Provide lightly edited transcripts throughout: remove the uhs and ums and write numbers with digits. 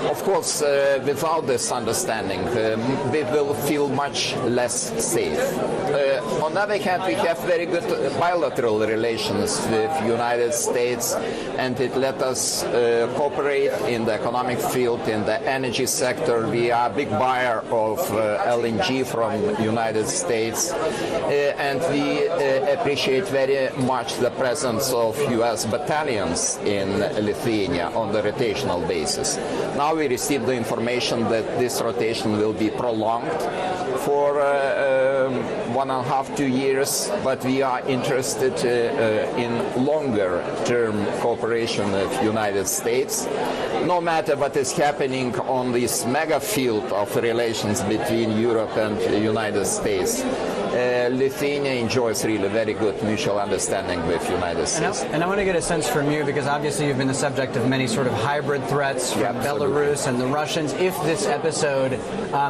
Of course, without this understanding, we will feel much less safe. On the other hand, we have very good bilateral relations with the United States, and it let us cooperate in the economic field, in the energy sector. We are a big buyer of LNG from the United States, and we appreciate very much the presence of U.S. battalions in Lithuania on the rotational basis. Now we received the information that this rotation will be prolonged for 1.5 to 2 years, but we are interested in longer-term cooperation with the United States. No matter what is happening on this mega field of relations between Europe and the United States, Lithuania enjoys really very good mutual understanding with the United States. And I want to get a sense from you, because obviously you've been the subject of many sort of hybrid threats from Belarus and the Russians. If this episode,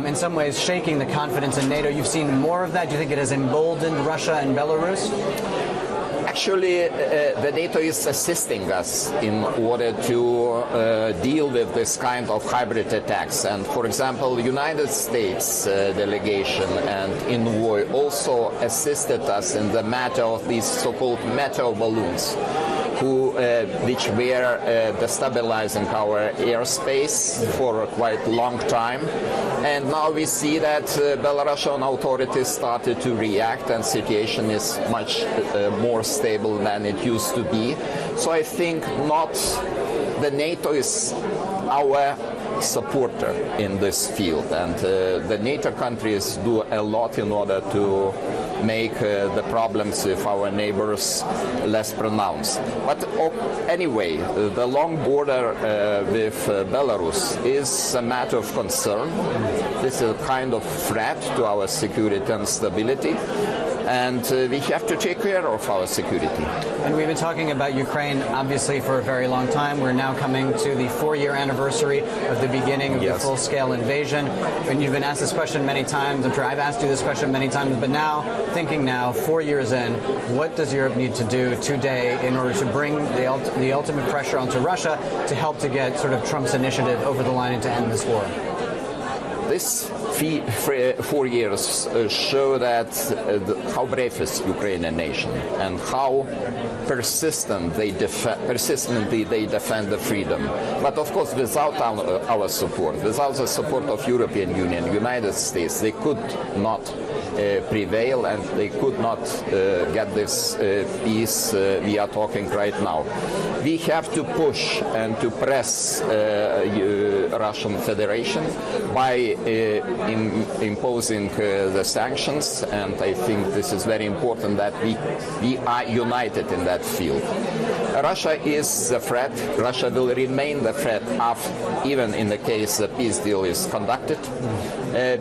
in some ways, shaking the confidence in NATO, you've seen more of that? Do you think it has emboldened Russia and Belarus? Actually, the NATO is assisting us in order to deal with this kind of hybrid attacks. And, for example, the United States delegation and envoy also assisted us in the matter of these so-called meteor balloons, which were destabilizing our airspace for a quite long time. And now we see that Belarusian authorities started to react, and situation is much more stable than it used to be. So I think not the NATO is our supporter in this field, and the NATO countries do a lot in order to make the problems with our neighbors less pronounced. But anyway, the long border with Belarus is a matter of concern. This is a kind of threat to our security and stability, and we have to take care of our security. And we've been talking about Ukraine, obviously, for a very long time. We're now coming to the 4-year anniversary of the beginning of the full-scale invasion. And you've been asked this question many times. I'm sure I've asked you this question many times. But now, thinking now, 4 years in, what does Europe need to do today in order to bring the ultimate pressure onto Russia to help to get sort of Trump's initiative over the line and to end this war? This 4 years show that how brave is Ukrainian nation and how persistently they defend the freedom. But of course, without our support, without the support of European Union, United States, they could not prevail, and they could not get this peace we are talking right now. We have to push and to press Russian Federation by imposing the sanctions, and I think this is very important that we are united in that field. Russia is the threat. Russia will remain the threat even in the case the peace deal is conducted,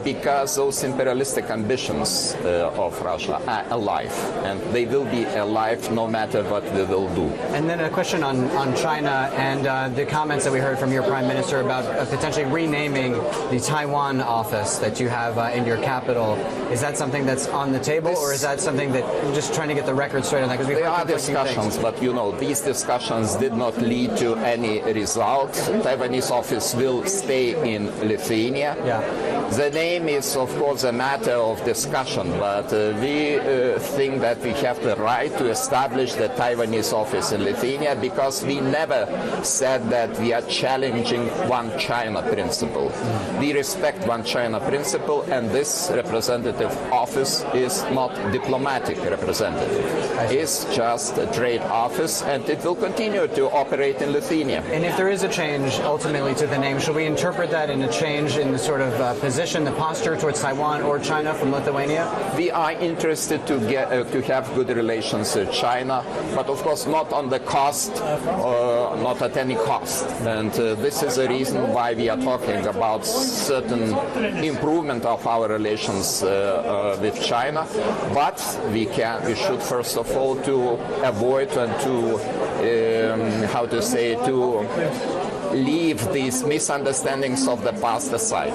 because those imperialistic ambitions of Russia are alive, and they will be alive no matter what we will do. And then a question on China and the comments that we heard from your Prime Minister about potentially renaming the Taiwan office that you have in your capital. Is that something that's on the table, or is that something that you're just trying to get the record straight on that? Because there are discussions, but you know, these discussions did not lead to any result. Taiwanese office will stay in Lithuania. The name is, of course, a matter of discussion, but we think that we have the right to establish the Taiwanese office in Lithuania, because we never said that we are challenging one China principle. We respect one China principle, and this representative office is not diplomatic representative. It's just a trade office, and it will continue to operate in Lithuania. And if there is a change ultimately to the name, should we interpret that in a change in the sort of position, the posture towards Taiwan or China from Lithuania? We are interested to have good relations with China, but of course not on the cost, not at any cost. And this is the reason why we are talking about certain improvement of our relations with China. But we should first of all to avoid and to to leave these misunderstandings of the past aside.